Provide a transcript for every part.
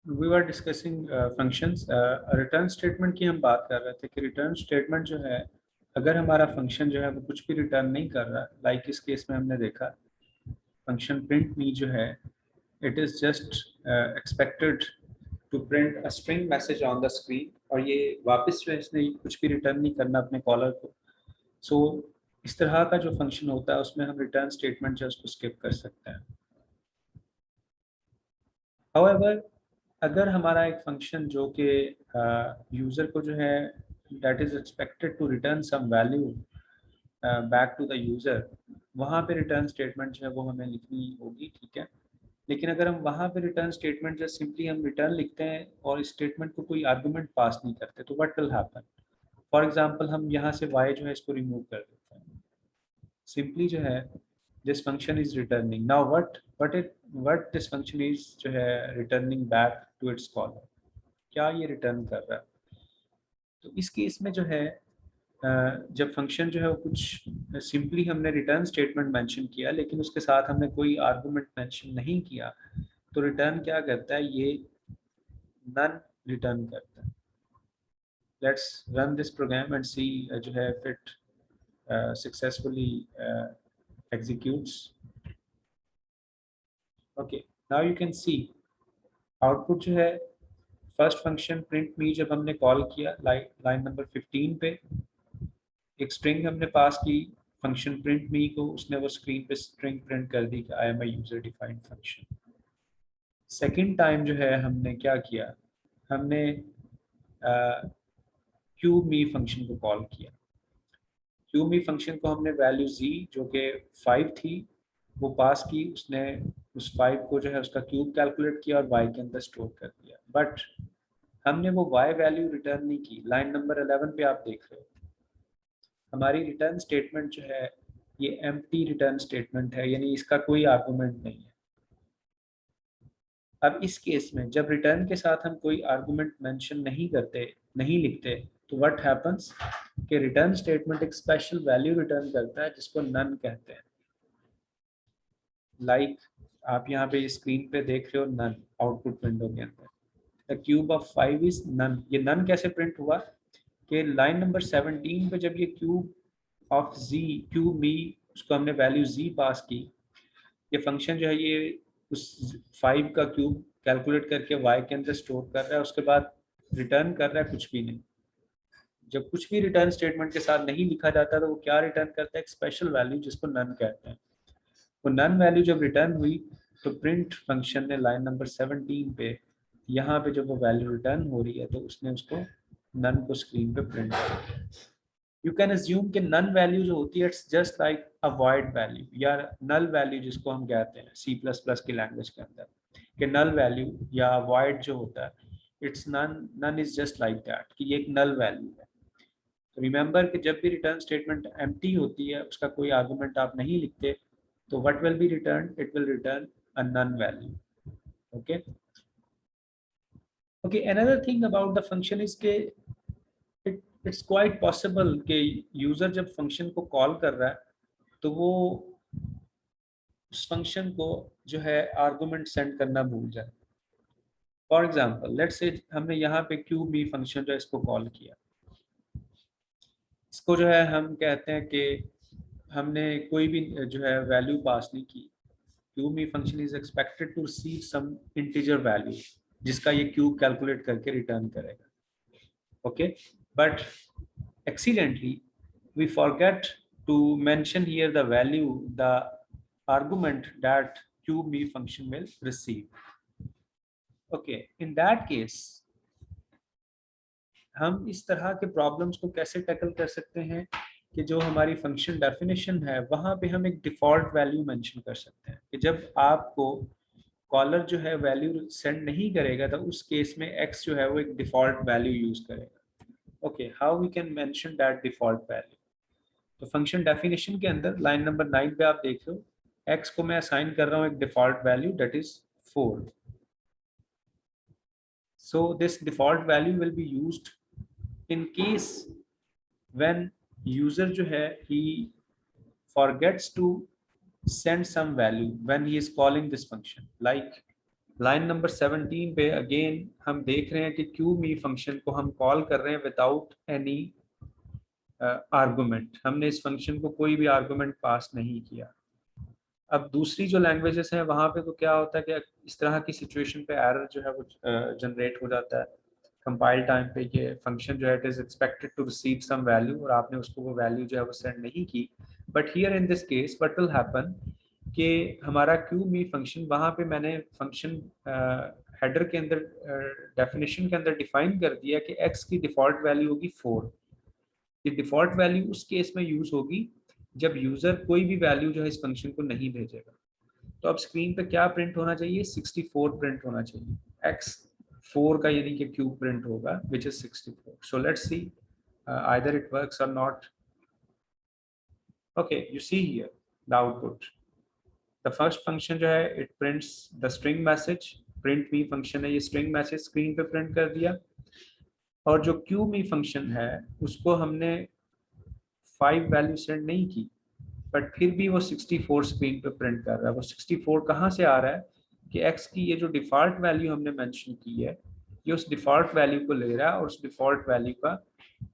We were discussing functions. Return statement की हम बात कर रहे थे कि रिटर्न स्टेटमेंट जो है, अगर हमारा फंक्शन जो है वो कुछ भी रिटर्न नहीं कर रहा, लाइक इस केस में हमने देखा फंक्शन प्रिंट मी जो है, it is just expected to print a string message on the screen, और ये वापस जो है इसने कुछ भी रिटर्न नहीं करना अपने कॉलर को। सो इस तरह का जो फंक्शन होता है उसमें हम रिटर्न स्टेटमेंट जो है उसको स्किप कर सकते हैं। हाउएवर, अगर हमारा एक फंक्शन जो कि यूज़र को जो है that is expected to return some value back to the user, वहाँ पे रिटर्न स्टेटमेंट जो है वो हमें लिखनी होगी, ठीक है। लेकिन अगर हम वहाँ पे रिटर्न स्टेटमेंट जो सिंपली हम रिटर्न लिखते हैं और इस स्टेटमेंट को कोई आर्गुमेंट पास नहीं करते, तो what will happen? For example हम यहाँ से y जो है इसको रिमूव कर देते हैं, सिंपली जो है this function is returning now what this function is जो है returning back to its caller. क्या ये रिटर्न कर रहा है? तो इस केस में जो है जब फंक्शन जो है वो कुछ सिंपली हमने रिटर्न स्टेटमेंट मेंशन किया लेकिन उसके साथ हमने कोई आर्गुमेंट मेंशन नहीं किया, तो रिटर्न क्या करता है? ये नन रिटर्न करता है। Let's run this program and see जो है if it successfully executes. Okay, now you can see output जो है फर्स्ट फंक्शन प्रिंट मी जब हमने कॉल किया लाइन नंबर 15 पे एक स्ट्रिंग हमने पास की फंक्शन प्रिंट मी को, उसने वो स्क्रीन पे स्ट्रिंग प्रिंट कर दी कि I am a user defined function. Second time जो है हमने क्या किया, हमने क्यूब मी फंक्शन को कॉल किया। क्यूब मी फंक्शन को हमने वैल्यू z जो कि 5 थी वो पास की, उसने उस 5 को जो है उसका क्यूब कैलकुलेट किया और y के अंदर स्टोर कर दिया, बट हमने वो y वैल्यू रिटर्न नहीं की। लाइन नंबर 11 पे आप देख रहे हो हमारी रिटर्न स्टेटमेंट जो है ये एम्प्टी रिटर्न स्टेटमेंट है, यानी इसका कोई आर्गुमेंट नहीं है। अब इस केस में जब रिटर्न के साथ हम कोई आर्गुमेंट मेंशन नहीं करते, नहीं लिखते, तो व्हाट हैपेंस कि रिटर्न स्टेटमेंट एक स्पेशल वैल्यू रिटर्न करता है जिसको नन कहते हैं। लाइक आप यहाँ पे स्क्रीन पे देख रहे हो नन आउटपुट विंडो के अंदर, the cube of 5 is none. ये नन कैसे प्रिंट हुआ कि लाइन नंबर 17 पे जब ये cube of z cube me उसको हमने वैल्यू z पास की, ये फंक्शन जो है ये उस 5 का क्यूब कैलकुलेट करके y के अंदर स्टोर कर रहा है, उसके बाद रिटर्न कर रहा है कुछ भी नहीं। जब कुछ भी रिटर्न स्टेटमेंट के साथ नहीं लिखा जाता तो वो क्या रिटर्न करता है? एक स्पेशल वैल्यू जिसको नन कहते हैं। वो नन वैल्यू जब रिटर्न हुई तो प्रिंट फंक्शन ने लाइन नंबर 17 पे यहाँ पे जब वो वैल्यू रिटर्न हो रही है तो उसने उसको नन को स्क्रीन पे प्रिंट कर दिया। यू कैन अज्यूम कि नन वैल्यू जो होती है it's just like a void value या नल वैल्यू जिसको हम कहते हैं C++ की लैंग्वेज के अंदर, कि नल वैल्यू या वॉइड जो होता है it's none is just like that, कि ये एक नल वैल्यू है। तो रिमेंबर कि जब भी रिटर्न स्टेटमेंट एम्प्टी होती है, उसका कोई आर्गुमेंट आप नहीं लिखते, तो what will be return? It will return a none value. Okay okay, another thing about the function is के इट्स क्वाइट पॉसिबल कि यूजर जब फंक्शन को कॉल कर रहा है तो वो उस फंक्शन को जो है आर्गुमेंट सेंड करना भूल जाए। फॉर एग्जांपल लेट्स से हमने यहाँ पे क्यूब मी फंक्शन जो है इसको कॉल किया, इसको जो है हम कहते हैं कि हमने कोई भी जो है वैल्यू पास नहीं की। Cube me function is expected to receive some integer value जिसका ये क्यूब कैलकुलेट करके रिटर्न करेगा। Okay, but accidentally we forget to mention here the value, the argument that cube me function will receive. Okay, in that case हम इस तरह के problems को कैसे टैकल कर सकते हैं कि जो हमारी फंक्शन डेफिनेशन है वहाँ पे हम एक डिफ़ॉल्ट वैल्यू मेंशन कर सकते हैं कि जब आपको कॉलर जो है वैल्यू सेंड नहीं करेगा तो उस केस में x जो है वो एक डिफ़ॉल्ट वैल्यू यूज़ करेगा। Okay, how we can mention that default value? तो फंक्शन डेफिनेशन के अंदर लाइन नंबर 9 पे आप देख रहे हो x को मैं असाइन कर रहा हूँ एक default value that is 4। So this default value will be used in case when user जो है he forgets to send some value when he is calling this function, like line number 17 पे again हम देख रहे हैं कि Q मी function को हम कॉल कर रहे हैं विदाउट एनी आर्गुमेंट। हमने इस फंक्शन को कोई भी आर्गुमेंट पास नहीं किया। अब दूसरी जो लैंग्वेजेस हैं वहाँ पे तो क्या होता है कि इस तरह की सिचुएशन पे एरर जो है वो जनरेट हो जाता है। कंपाइल टाइम पे ये फंक्शन जो है it is expected to receive some value और आपने उसको वो वैल्यू जो है वो सेंड नहीं की। But here in this case what will happen कि हमारा क्यू मी फंक्शन वहाँ पे मैंने फंक्शन हेडर के अंदर डेफिनेशन के अंदर डिफाइन कर दिया कि एक्स की डिफॉल्ट वैल्यू होगी 4। ये डिफॉल्ट वैल्यू उस केस में यूज होगी जब यूजर कोई भी वैल्यू जो है इस फंक्शन को नहीं भेजेगा। तो अब स्क्रीन पे क्या प्रिंट होना चाहिए, 64 प्रिंट होना चाहिए। एक्स 4 का यानी कि क्यूब प्रिंट होगा which is 64। So let's see either it works और not. Okay, you see here the output. The first function जो है it prints the string message. Print me function है, ये स्ट्रिंग मैसेज स्क्रीन पे print कर दिया। और जो क्यू मी फंक्शन है उसको हमने 5 वैल्यू सेंड नहीं की, बट फिर भी वो 64 स्क्रीन पे प्रिंट कर रहा है। वो 64 कहाँ से आ रहा है कि x की ये जो डिफॉल्ट वैल्यू हमने मेंशन की है ये उस डिफॉल्ट वैल्यू को ले रहा है और उस डिफॉल्ट वैल्यू का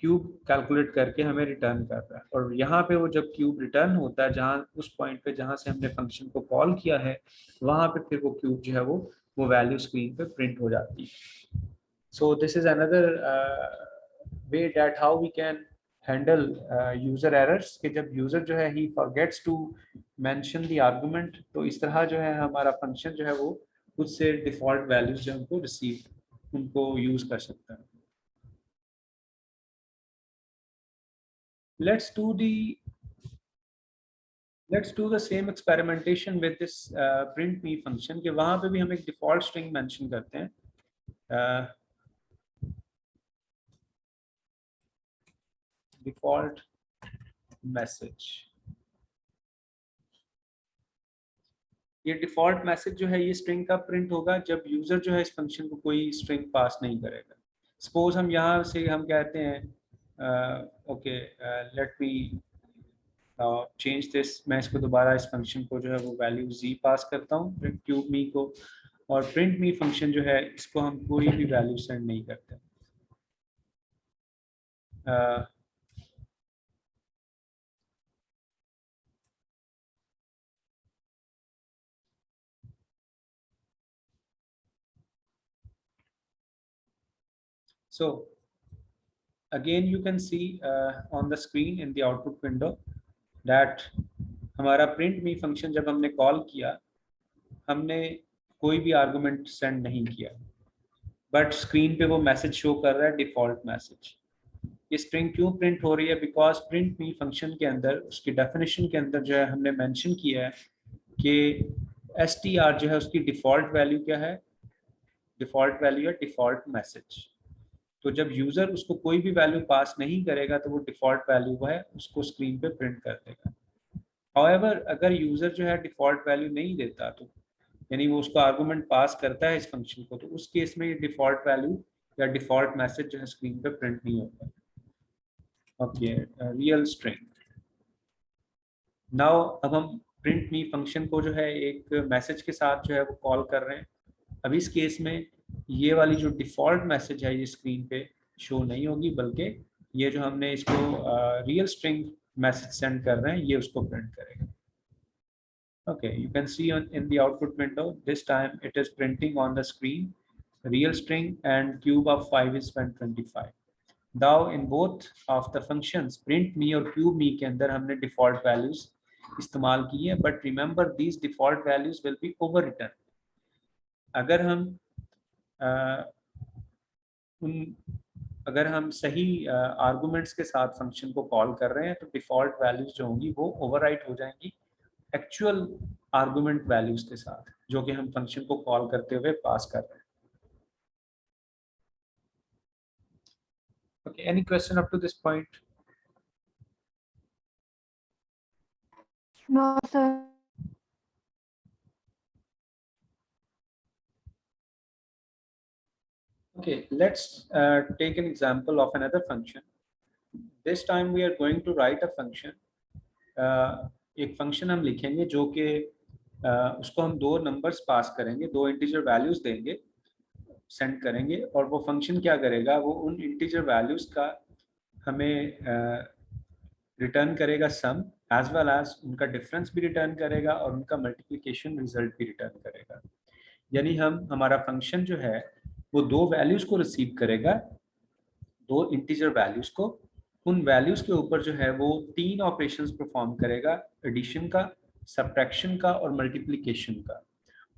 क्यूब कैलकुलेट करके हमें रिटर्न कर रहा है। और यहाँ पे वो जब क्यूब रिटर्न होता है जहाँ उस पॉइंट पे जहाँ से हमने फंक्शन को कॉल किया है वहाँ पे फिर वो क्यूब जो है वो वैल्यू स्क्रीन पे प्रिंट हो जाती है। So this is another way that how we can handle user errors कि जब user जो है he forgets to mention the argument तो इस तरह जो है हमारा function जो है वो खुद से default values जो हमको receive उनको use कर सकता है। Let's do the let's do the same experimentation with this print me function कि वहाँ पे भी हम एक default string mention करते हैं। Default message। ये डिफॉल्ट मैसेज जो है ये स्ट्रिंग का प्रिंट होगा जब यूजर जो है इस फंक्शन को कोई स्ट्रिंग पास नहीं करेगा। सपोज हम यहाँ से हम कहते हैं okay let me change this. मैं इसको दोबारा इस फंक्शन को जो है वो वैल्यू z पास करता हूँ प्रिंट क्यूब मी को। और प्रिंट मी फंक्शन जो है इसको हम कोई भी वैल्यू सेंड नहीं करते। So again you can C on the screen in the output window that हमारा प्रिंट मी फंक्शन जब हमने कॉल किया हमने कोई भी आर्गुमेंट सेंड नहीं किया, बट स्क्रीन पे वो मैसेज शो कर रहा है डिफॉल्ट मैसेज। ये स्ट्रिंग क्यों प्रिंट हो रही है, बिकॉज प्रिंट मी फंक्शन के अंदर उसकी डेफिनेशन के अंदर जो है हमने मेंशन किया है कि str जो है उसकी डिफॉल्ट वैल्यू क्या है, डिफॉल्ट वैल्यू है डिफॉल्ट मैसेज। तो जब यूजर उसको कोई भी वैल्यू पास नहीं करेगा तो वो डिफॉल्ट वैल्यू वो है उसको स्क्रीन पे प्रिंट कर देगा। हाउएवर अगर यूजर जो है डिफॉल्ट वैल्यू नहीं देता तो यानी वो उसको आर्गुमेंट पास करता है इस फंक्शन को, तो उस केस में ये डिफॉल्ट वैल्यू या डिफॉल्ट मैसेज जो है स्क्रीन पे प्रिंट नहीं होता। Okay, real string. नाउ अब हम प्रिंट मी फंक्शन को जो है एक मैसेज के साथ जो है वो कॉल कर रहे हैं। अब इस केस में ये वाली जो डिफॉल्ट मैसेज है ये स्क्रीन पे शो नहीं होगी, बल्कि ये जो हमने इसको रियल स्ट्रिंग मैसेज सेंड कर रहे हैं ये उसको प्रिंट करेगा। Okay, you can see in the output window, this time it is printing on the screen real string and cube of 5 is 125. Now in both of the functions print me और cube me के अंदर हमने default values इस्तेमाल की है, but remember these default values will be overwritten। अगर हम उन अगर हम सही आर्गुमेंट्स के साथ फंक्शन को कॉल कर रहे हैं तो डिफॉल्ट वैल्यूज जो होंगी वो ओवरराइट हो जाएंगी एक्चुअल आर्गुमेंट वैल्यूज के साथ जो कि हम फंक्शन को कॉल करते हुए पास कर रहे हैं। Okay, any question up to this point? No, sir. Okay, let's take an example of another function. This time we are going to write a function। एक फंक्शन हम लिखेंगे जो कि उसको हम दो नंबर्स पास करेंगे, दो इंटीजर वैल्यूज देंगे, सेंड करेंगे, और वो फंक्शन क्या करेगा, वो उन इंटीजर वैल्यूज का हमें रिटर्न करेगा सम, एज वेल एज उनका डिफरेंस भी रिटर्न करेगा और उनका मल्टीप्लिकेशन रिजल्ट भी रिटर्न करेगा। यानी हमारा फंक्शन जो है वो दो वैल्यूज को रिसीव करेगा, दो इंटीजर वैल्यूज को, उन वैल्यूज के ऊपर जो है वो तीन ऑपरेशंस परफॉर्म करेगा, एडिशन का, सब्ट्रैक्शन का और मल्टीप्लिकेशन का,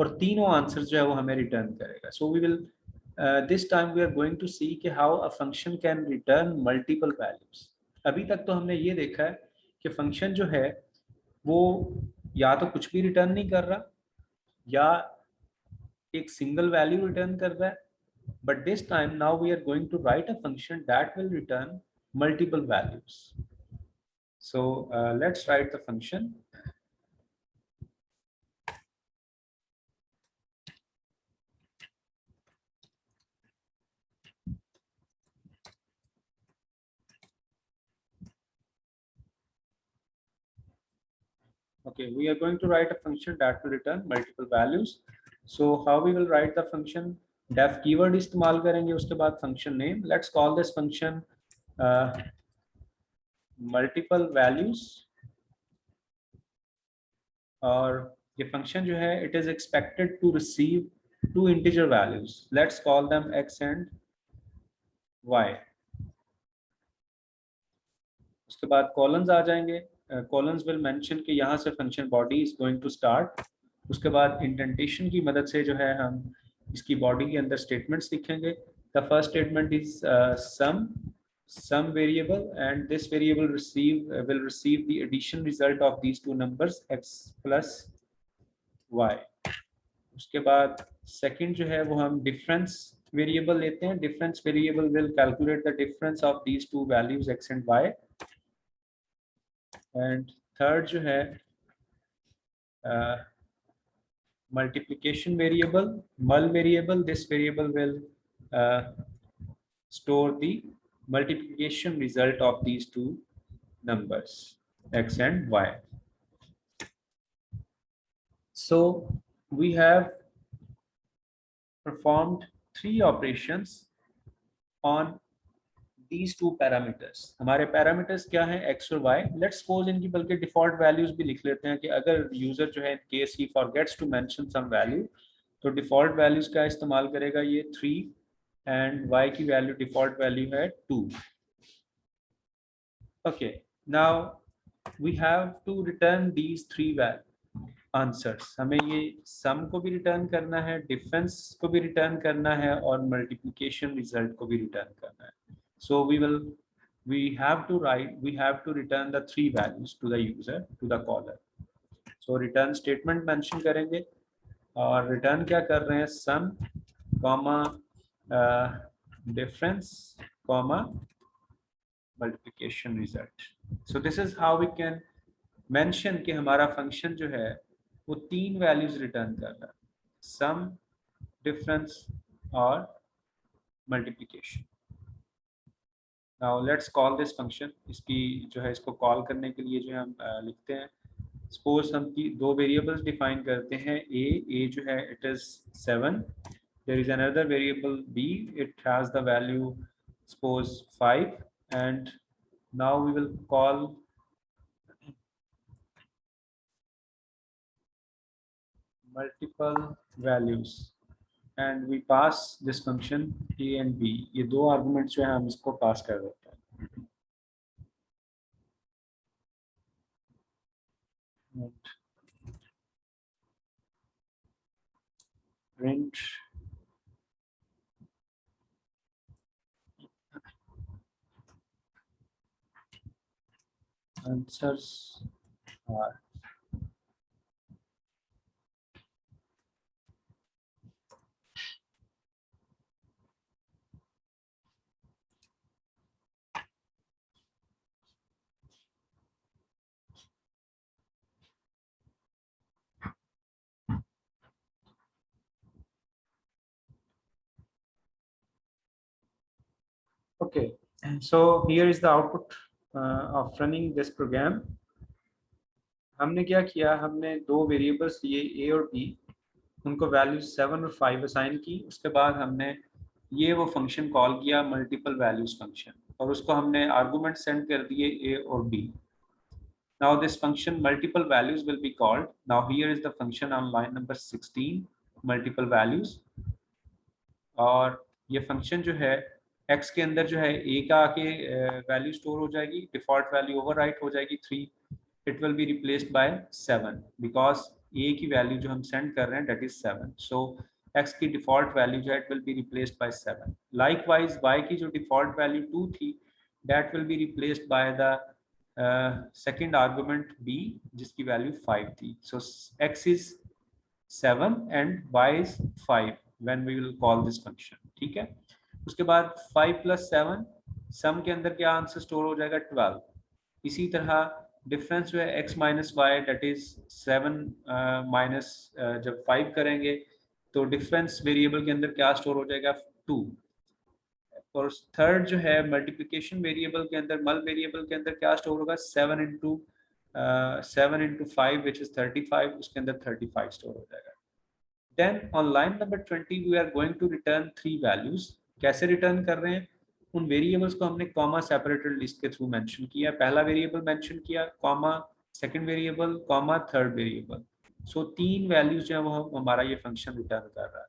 और तीनों आंसर जो है वो हमें रिटर्न करेगा। So we will this time we are going to see कि how a function can return multiple values. अभी तक तो हमने ये देखा है कि फंक्शन जो है वो या तो कुछ भी रिटर्न नहीं कर रहा या एक सिंगल वैल्यू रिटर्न कर रहा है, but this time now we are going to write a function that will return multiple values. So let's write the function. Okay, we are going to write a function that will return multiple values. So how we will write the function? Def keyword इस्तेमाल करेंगे, उसके बाद function name. Let's call this function multiple values. और ये function जो है it is expected to receive two integer values. Let's call them x and y. उसके बाद कॉलम्स आ जाएंगे, कॉलम्स विल मेंशन कि यहाँ से function body is going to start. उसके बाद इंडेंटेशन की मदद से जो है हम इसकी बॉडी के अंदर स्टेटमेंट्स लिखेंगे। The first statement is some variable and this variable will receive the addition result of these two numbers x plus y। उसके बाद सेकंड जो है वो हम डिफरेंस वेरिएबल लेते हैं। Difference variable will calculate the difference of these to values x and y। And third जो है multiplication variable, mul variable. This variable will store the multiplication result of these two numbers x and y. So we have performed three operations on these two parameters. हमारे parameters क्या हैं, x और y. Let's suppose इनकी बल्कि default values भी लिख लेते हैं कि अगर user जो है in case he forgets to mention some value, तो default values का इस्तेमाल करेगा ये 3 and y की value default value है 2. Okay, now we have to return these three answers. हमें ये sum को भी return करना है, difference को भी return करना है और multiplication result को भी return करना है. So we have to return the three values to the user, to the caller. So return statement mention करेंगे और return क्या कर रहे हैं, sum comma difference comma multiplication result. So this is how we can mention कि हमारा function जो है वो तीन values return कर रहा है, sum, difference और multiplication. Now let's call this function. इसकी जो है इसको कॉल करने के लिए जो हम लिखते हैं, suppose हम दो वेरिएबल्स डिफाइन करते हैं, a जो है it is 7, there is another variable b, it has the value suppose 5, and now we will call multiple values and we pass this function a and b. ये दो arguments जो है हम इसको पास कर देते हैं. Print answers are okay. So here is the output of running this program. हमने क्या किया, हमने दो वेरिएबल्स लिए ए और बी, उनको वैल्यूज 7 और 5 असाइन की। उसके बाद हमने ये वो फंक्शन कॉल किया मल्टीपल वैल्यूज फंक्शन, और उसको हमने आर्गुमेंट सेंड कर दिए ए और B. Now this function multiple values will be called. Now here is the function on line number 16, multiple values। और ये फंक्शन जो है x के अंदर जो है a का आके वैल्यू स्टोर हो जाएगी, डिफॉल्ट वैल्यू ओवरराइट हो जाएगी 3, it will be replaced by 7 because a की वैल्यू जो हम सेंड कर रहे हैं दैट इज 7। सो x की डिफॉल्ट वैल्यू जो है it will be replaced by 7। Likewise y की जो डिफॉल्ट वैल्यू 2 थी that will be replaced by the second argument b जिसकी वैल्यू 5 थी। सो x is 7 and y is 5 when we will call this function। ठीक है, उसके बाद 5 + 7 सम के अंदर क्या आंसर स्टोर हो जाएगा 12। इसी तरह डिफरेंस जो है x minus y that is 7 minus जब 5 करेंगे तो डिफरेंस वेरिएबल के अंदर क्या स्टोर हो जाएगा 2। और थर्ड जो है मल्टीप्लिकेशन वेरिएबल के अंदर, मल वेरिएबल के अंदर क्या स्टोर होगा 7 इंटू 5 विच इज 35, उसके अंदर 35 स्टोर हो जाएगा। Then on line number 20 we are going to return 3 values। कैसे रिटर्न कर रहे हैं, उन वेरिएबल्स को हमने कॉमा सेपरेटेड लिस्ट के थ्रू मेंशन किया। पहला वेरिएबल मेंशन किया comma, second variable comma, third variable. So 3 values जो है वो हमारा ये फंक्शन रिटर्न कर रहा है।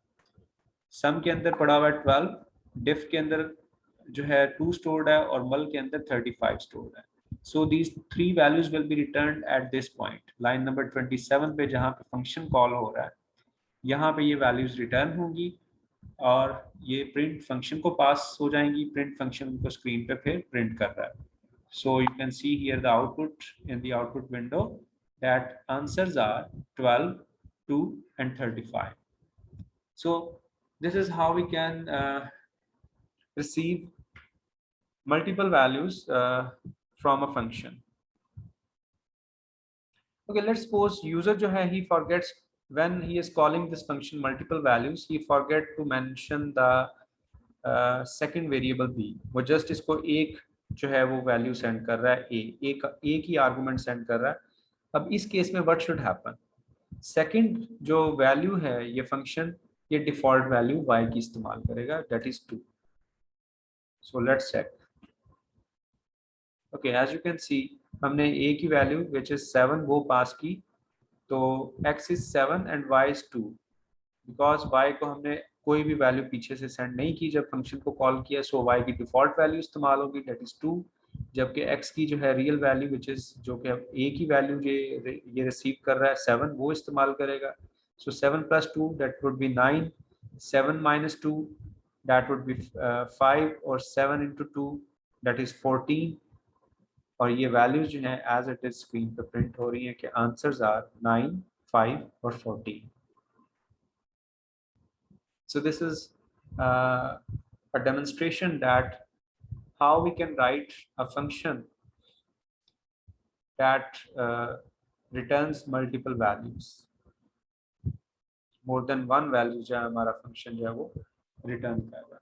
सम के अंदर पड़ा हुआ है 12, डिफ के अंदर जो है 2 स्टोर्ड है और मल के अंदर 35 स्टोर्ड है। So these 3 values will be return at this point, line number 27 पे जहाँ पे फंक्शन कॉल हो रहा है, यहाँ पे ये वैल्यूज रिटर्न होंगी और ये प्रिंट फंक्शन को पास हो जाएंगी। प्रिंट फंक्शन उनको स्क्रीन पे फिर प्रिंट कर रहा है। So you can see here the output in the output window that answers are 12, 2 and 35। So this is how we can receive multiple values from a function। Okay, let's suppose user जो है he forgets when he is calling this function multiple values, he forget to mention the second variable b। वो just इसको एक जो है वो value send कर रहा है एक ही आर्गुमेंट सेंड कर रहा है। अब इस केस में व्हाट शुड हैपन, सेकंड जो वैल्यू है ये फंक्शन ये डिफॉल्ट वैल्यू y की इस्तेमाल करेगा that is 2। So let's check. Okay, as you can see हमने a की वैल्यू विच इज 7 वो पास की, तो x is 7 and y is 2। Because y को हमने कोई भी वैल्यू पीछे से सेंड नहीं की जब फंक्शन को कॉल किया, सो y की डिफॉल्ट वैल्यू इस्तेमाल होगी दैट इज 2। जबकि x की जो है रियल वैल्यू विच इज जो कि a की वैल्यू ये रिसीव कर रहा है 7 वो इस्तेमाल करेगा। सो 7 + 2 that would be 9, 7 - 2 that would be 5 और 7 × 2 दैट इज 14। और ये वैल्यूज जो है एज इट इज स्क्रीन पे प्रिंट हो रही है कि आंसर्स आर 9, 5 और 14। So this is a demonstration that how we can write a function that returns multiple values, more than one value जो है हमारा function जो है वो return करेगा।